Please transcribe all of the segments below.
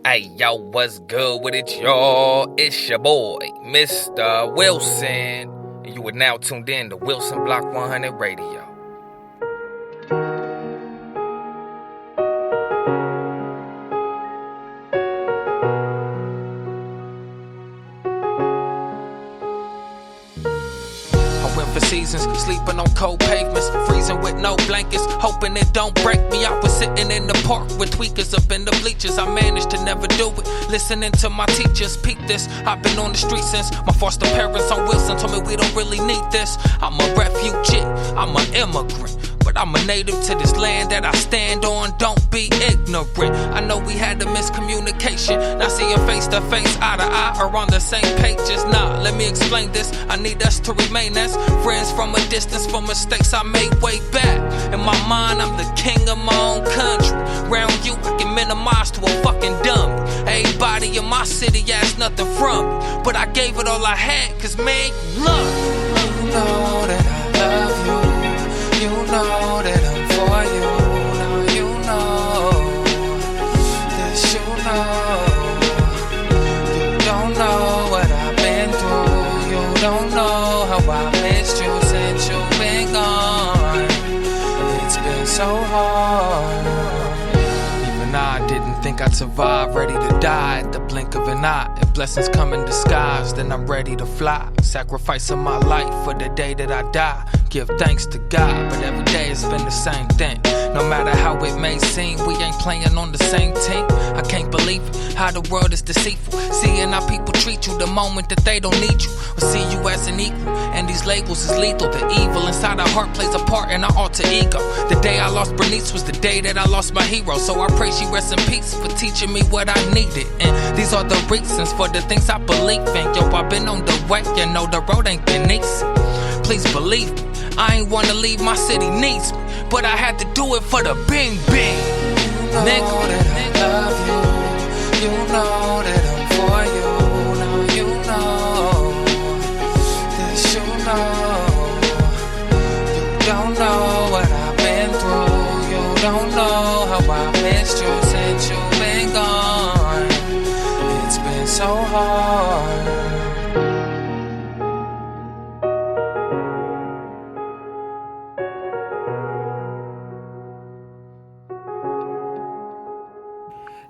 Hey, yo, what's good with it, y'all? It's your boy, Mistah Wilson. And you are now tuned in to Wilson Block 100 Radio. For seasons, sleeping on cold pavements, freezing with no blankets, hoping it don't break me. I was sitting in the park with tweakers up in the bleachers. I managed to never do it, listening to my teachers. Peep this, I've been on the street since my foster parents on Wilson told me we don't really need this. I'm a refugee, I'm an immigrant, but I'm a native to this land that I stand on. Don't be ignorant. I know we had a miscommunication. Now seeing face to face, eye to eye, are on the same pages. Nah, let me explain this. I need us to remain as friends from a distance for mistakes I made way back. In my mind, I'm the king of my own country. Round you, I can minimize to a fucking dummy. Everybody in my city asked nothing from me, but I gave it all I had, cause man, you love me. You know that I love you. You know that I'm for you. Now you know that you know. You don't know what I've been through. You don't know how I missed you since you've been gone. It's been so hard. Even I didn't think I'd survive, ready to die at the blink of an eye. If blessings come in disguise, then I'm ready to fly. Sacrificing my life for the day that I die. Give thanks to God, but every day it's been the same thing. No matter how it may seem, we ain't playing on the same team. I can't believe it, how the world is deceitful. Seeing how people treat you the moment that they don't need you, or see you as an equal. And these labels is lethal. The evil inside our heart plays a part in our alter ego. The day I lost Bernice was the day that I lost my hero. So I pray she rests in peace for teaching me what I needed. And these are the reasons for the things I believe in. Yo, I've been on the way, you know the road ain't been easy. Please believe me, I ain't wanna leave, my city needs me, but I had to do it for the bing bing. You know that I love you. You know that I'm for you. Now you know that you know. You don't know what I've been through. You don't know how I missed you since you've been gone. It's been so hard.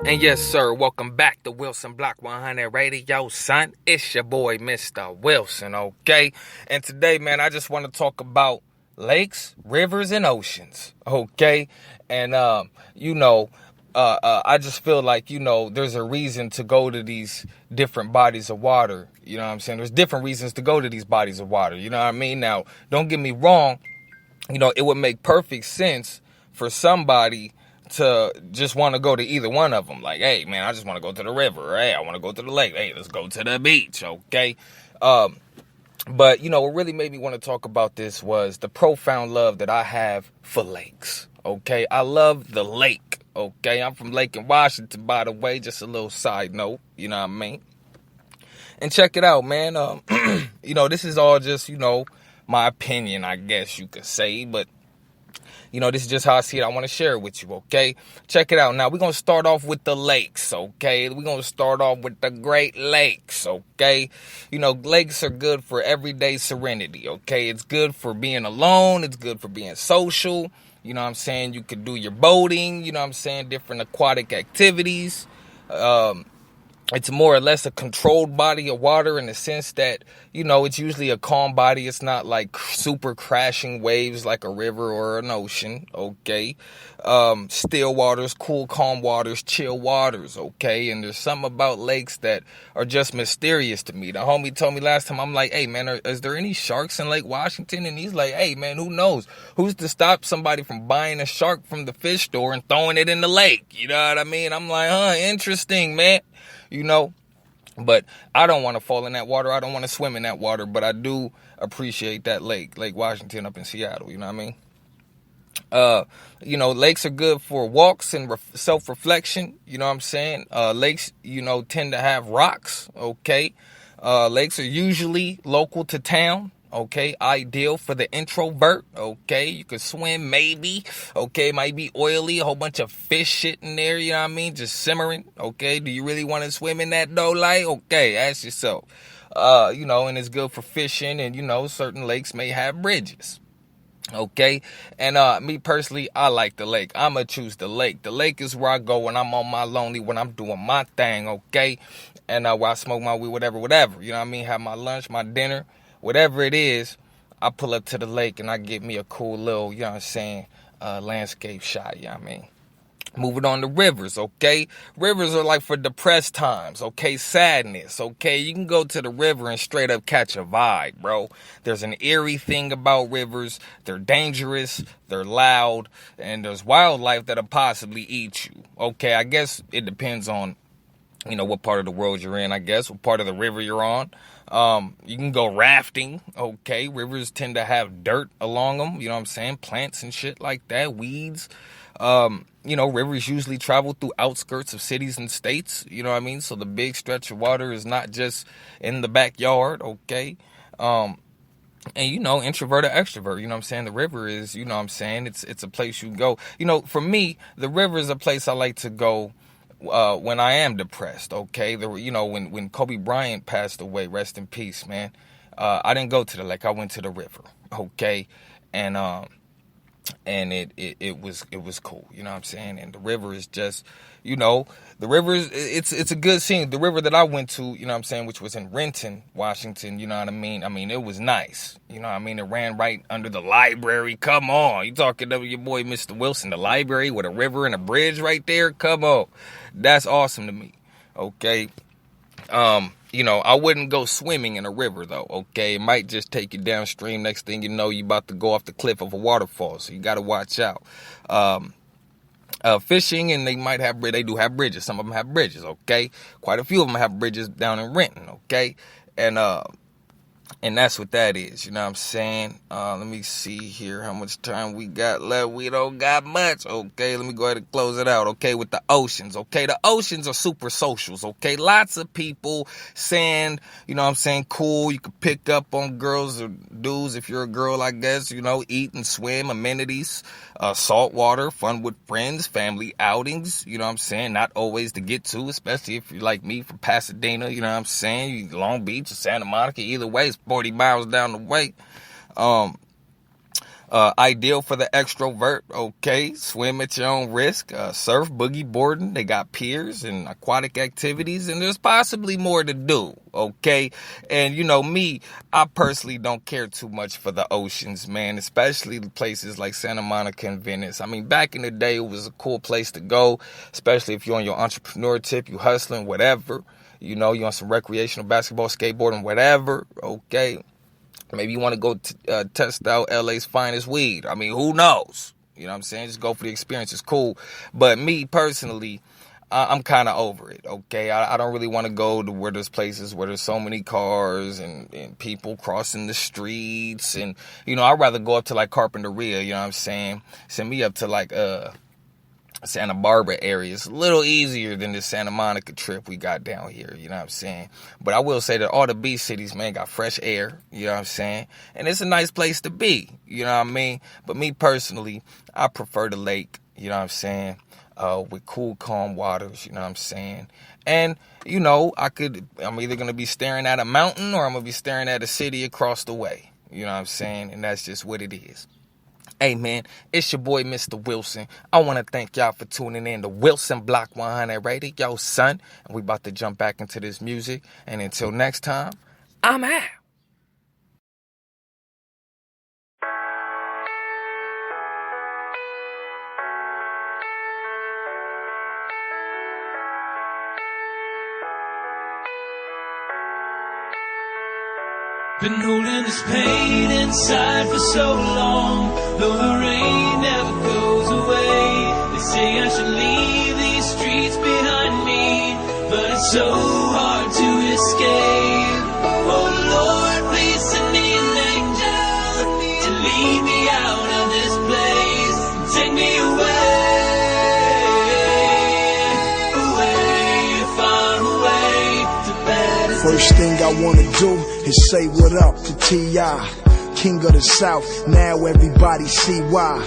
And yes, sir, welcome back to Wilson Block 100 Radio, son. It's your boy, Mistah Wilson, okay? And today, man, I just want to talk about lakes, rivers, and oceans, okay? And, I just feel like, there's a reason to go to these different bodies of water. You know what I'm saying? There's different reasons to go to these bodies of water. You know what I mean? Now, don't get me wrong. It would make perfect sense for somebody to just want to go to either one of them. Like, hey, man, I just want to go to the river. Hey, I want to go to the lake. Hey, let's go to the beach, okay? But, what really made me want to talk about this was the profound love that I have for lakes, okay? I love the lake, okay? I'm from Lake in Washington, by the way, just a little side note, you know what I mean? And check it out, man. This is all just, my opinion, I guess you could say, but this is just how I see it. I want to share it with you, okay? Check it out. Now, we're going to start off with the lakes, okay? We're going to start off with the Great Lakes, okay? Lakes are good for everyday serenity, okay? It's good for being alone. It's good for being social. You know what I'm saying? You could do your boating, different aquatic activities. It's more or less a controlled body of water in the sense that, it's usually a calm body. It's not like super crashing waves like a river or an ocean, okay? Still waters, cool, calm waters, chill waters, okay? And there's something about lakes that are just mysterious to me. The homie told me last time, I'm like, hey, man, is there any sharks in Lake Washington? And he's like, hey, man, who knows? Who's to stop somebody from buying a shark from the fish store and throwing it in the lake? You know what I mean? I'm like, interesting, man. But I don't want to fall in that water. I don't want to swim in that water, but I do appreciate that Lake Washington up in Seattle, you know what I mean? Lakes are good for walks and self-reflection, you know what I'm saying? Lakes, tend to have rocks, okay? Lakes are usually local to town, okay? Ideal for the introvert, okay? You can swim, maybe, okay? Might be oily, a whole bunch of fish shit in there, you know what I mean? Just simmering, okay? Do you really want to swim in that though, like? Okay, ask yourself. And it's good for fishing, and, certain lakes may have bridges. Okay, and me personally, I like the lake. I'ma choose the lake. The lake is where I go when I'm on my lonely, when I'm doing my thing, okay? And where I smoke my weed, whatever, you know what I mean? Have my lunch, my dinner, whatever it is, I pull up to the lake and I get me a cool little, you know what I'm saying, landscape shot, you know what I mean? Moving on to rivers, okay? Rivers are like for depressed times, okay? Sadness, okay? You can go to the river and straight up catch a vibe, bro. There's an eerie thing about rivers. They're dangerous, they're loud, and there's wildlife that'll possibly eat you, okay? I guess it depends on, what part of the world you're in, I guess, what part of the river you're on. You can go rafting, okay? Rivers tend to have dirt along them, you know what I'm saying? Plants and shit like that, weeds. Rivers usually travel through outskirts of cities and states, you know what I mean? So the big stretch of water is not just in the backyard, okay? Introvert or extrovert, you know what I'm saying? The river is, you know what I'm saying? It's a place you go. For me, the river is a place I like to go when I am depressed, okay? When Kobe Bryant passed away, rest in peace, man. I didn't go to the lake, I went to the river, okay? And it was cool, you know what I'm saying? And the river is just, the river is, it's a good scene. The river that I went to, you know what I'm saying, which was in Renton, Washington, you know what I mean? I mean, it was nice, you know what I mean? It ran right under the library. Come on, you talking to your boy Mistah Wilson, the library with a river and a bridge right there? Come on, that's awesome to me, okay? I wouldn't go swimming in a river, though, okay? It might just take you downstream. Next thing you know, you're about to go off the cliff of a waterfall, so you got to watch out. Fishing, and they do have bridges. Some of them have bridges, okay? Quite a few of them have bridges down in Renton, okay? And that's what that is, you know what I'm saying? Let me see here how much time we got left. We don't got much, okay? Let me go ahead and close it out, okay? With the oceans, okay? The oceans are super socials, okay? Lots of people saying, you know what I'm saying, cool. You can pick up on girls or dudes if you're a girl, I guess, eat and swim, amenities, salt water, fun with friends, family outings, you know what I'm saying? Not always to get to, especially if you're like me from Pasadena, you know what I'm saying? Long Beach or Santa Monica, either way, it's 40 miles down the way. Ideal for the extrovert, okay? Swim at your own risk, surf, boogie boarding. They got piers and aquatic activities, and there's possibly more to do, okay? And me, I personally don't care too much for the oceans, man, especially places like Santa Monica and Venice. I mean, back in the day, it was a cool place to go, especially if you're on your entrepreneur tip, you hustling, whatever. You on some recreational basketball, skateboarding, whatever, okay? Maybe you want to go test out LA's finest weed. I mean, who knows? You know what I'm saying? Just go for the experience. It's cool. But me, personally, I'm kind of over it, okay? I don't really want to go to where there's places where there's so many cars and people crossing the streets. And, I'd rather go up to, like, Carpinteria, you know what I'm saying? Send me up to, like, Santa Barbara area. It's a little easier than the Santa Monica trip we got down here, you know what I'm saying? But I will say that all the beach cities, man, got fresh air, you know what I'm saying? And it's a nice place to be, you know what I mean? But me personally, I prefer the lake, you know what I'm saying? With cool, calm waters, you know what I'm saying? And, I'm either going to be staring at a mountain or I'm going to be staring at a city across the way, you know what I'm saying? And that's just what it is. Hey, man, it's your boy, Mistah Wilson. I want to thank y'all for tuning in to Wilson Block 100 Radio, son. And we about to jump back into this music. And until next time, I'm out. Been holding this pain inside for so long, though the rain never goes away. They say I should leave these streets behind me, but it's so hard to escape. Oh Lord, please send me an angel to lead me out of this place and take me away, far away to better. First thing I wanna do is say what up to T.I. king of the South, now everybody see why.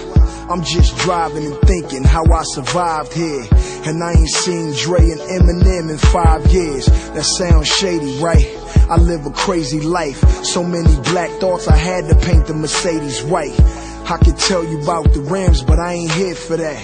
I'm just driving and thinking how I survived here. And I ain't seen Dre and Eminem in 5 years. That sounds shady, right? I live a crazy life. So many black thoughts, I had to paint the Mercedes white. I could tell you about the rims, but I ain't here for that.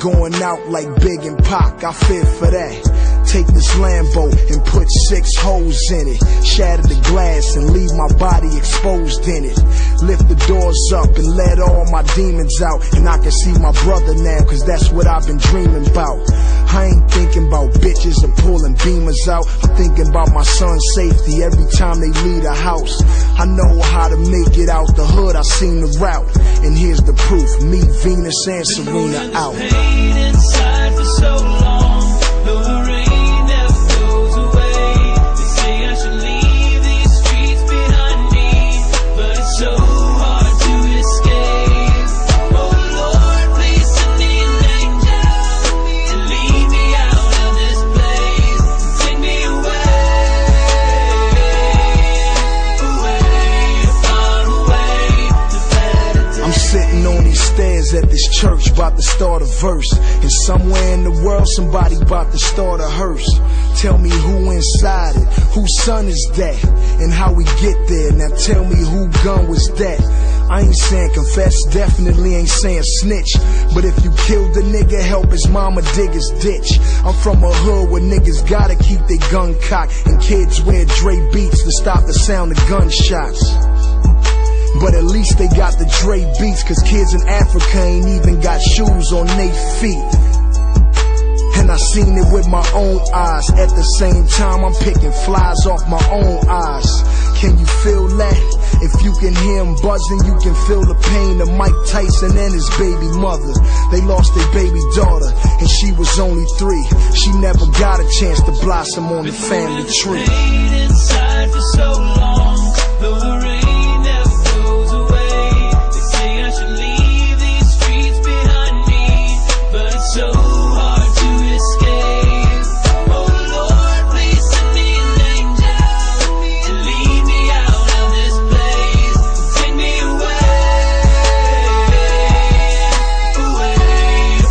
Going out like Big and Pac, I fear for that. Take this Lambo and put 6 holes in it. Shatter the glass and leave my body exposed in it. Lift the doors up and let all my demons out. And I can see my brother now, cause that's what I've been dreaming about. I ain't thinking about bitches and pulling beamers out. I'm thinking about my son's safety every time they leave the house. I know how to make it out the hood, I seen the route. And here's the proof, me, Venus, and Serena out. Pain inside for so long, though the rain never goes away. They say I should leave these streets behind me, but it's so hard to escape. Oh Lord, please send me an angel to lead me out of this place, take me away, far away to better days. I'm sitting on these stairs at this church, about to start a verse. And somewhere in the world, somebody about to start a hearse. Tell me who inside it, whose son is that, and how we get there. Now tell me who gun was that. I ain't saying confess, definitely ain't saying snitch. But if you killed the nigga, help his mama dig his ditch. I'm from a hood where niggas gotta keep their gun cocked, and kids wear Dre beats to stop the sound of gunshots. But at least they got the Dre beats, cause kids in Africa ain't even got shoes on their feet. And I seen it with my own eyes. At the same time, I'm picking flies off my own eyes. Can you feel that? If you can hear him buzzing, you can feel the pain of Mike Tyson and his baby mother. They lost their baby daughter, and she was only 3. She never got a chance to blossom on the family tree. Pain inside for so long, though the rain never goes away. They say I should leave these streets behind me, but it's so hard to escape. Oh Lord, please send me an angel to lead me out of this place, take me away,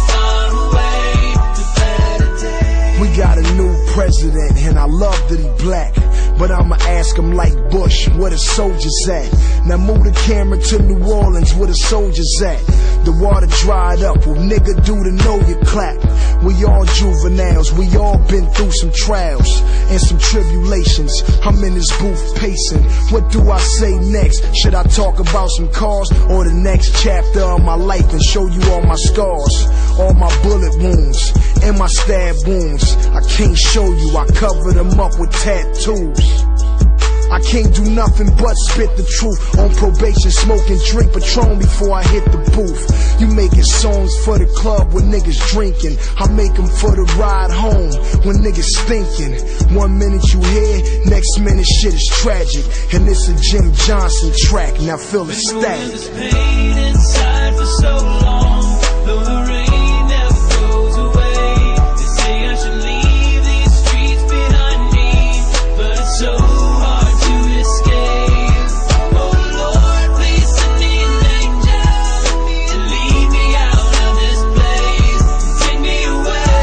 far away to better days. We got a new president, and I love that he black. But I'ma ask him like Bush, where the soldiers at? Now move the camera to New Orleans, where the soldiers at? The water dried up, well nigga do to know you clap. We all juveniles, we all been through some trials and some tribulations. I'm in this booth pacing, what do I say next? Should I talk about some cars, or the next chapter of my life and show you all my scars? All my bullet wounds, and my stab wounds. I can't show you, I cover them up with tattoos. I can't do nothing but spit the truth. On probation, smoke and drink Patron before I hit the booth. You making songs for the club when niggas drinking. I make them for the ride home when niggas stinking. 1 minute you here, next minute shit is tragic. And it's a Jim Johnson track, now feel the static. This pain inside for so long, though the rain never goes away. They say I should leave these streets behind me, but it's so hard to escape. Oh Lord, please send me an angel to lead me out of this place, take me away,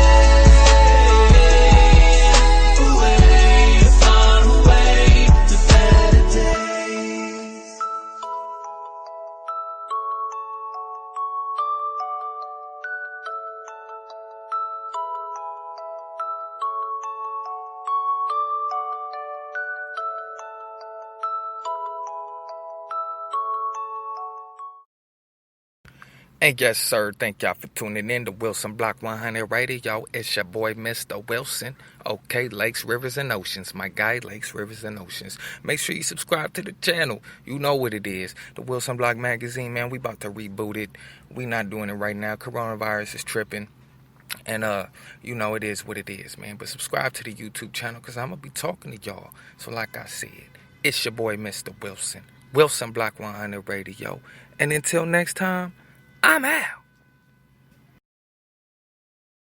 far away to better days. And yes, sir, thank y'all for tuning in to Wilson Block 100 Radio. It's your boy, Mistah Wilson. Okay, Lakes, Rivers, and Oceans. My guy, Lakes, Rivers, and Oceans. Make sure you subscribe to the channel. You know what it is. The Wilson Block magazine, man, we about to reboot it. We not doing it right now. Coronavirus is tripping. And, you know, it is what it is, man. But subscribe to the YouTube channel, because I'm going to be talking to y'all. So like I said, it's your boy, Mistah Wilson. Wilson Block 100 Radio. And until next time, I'm out.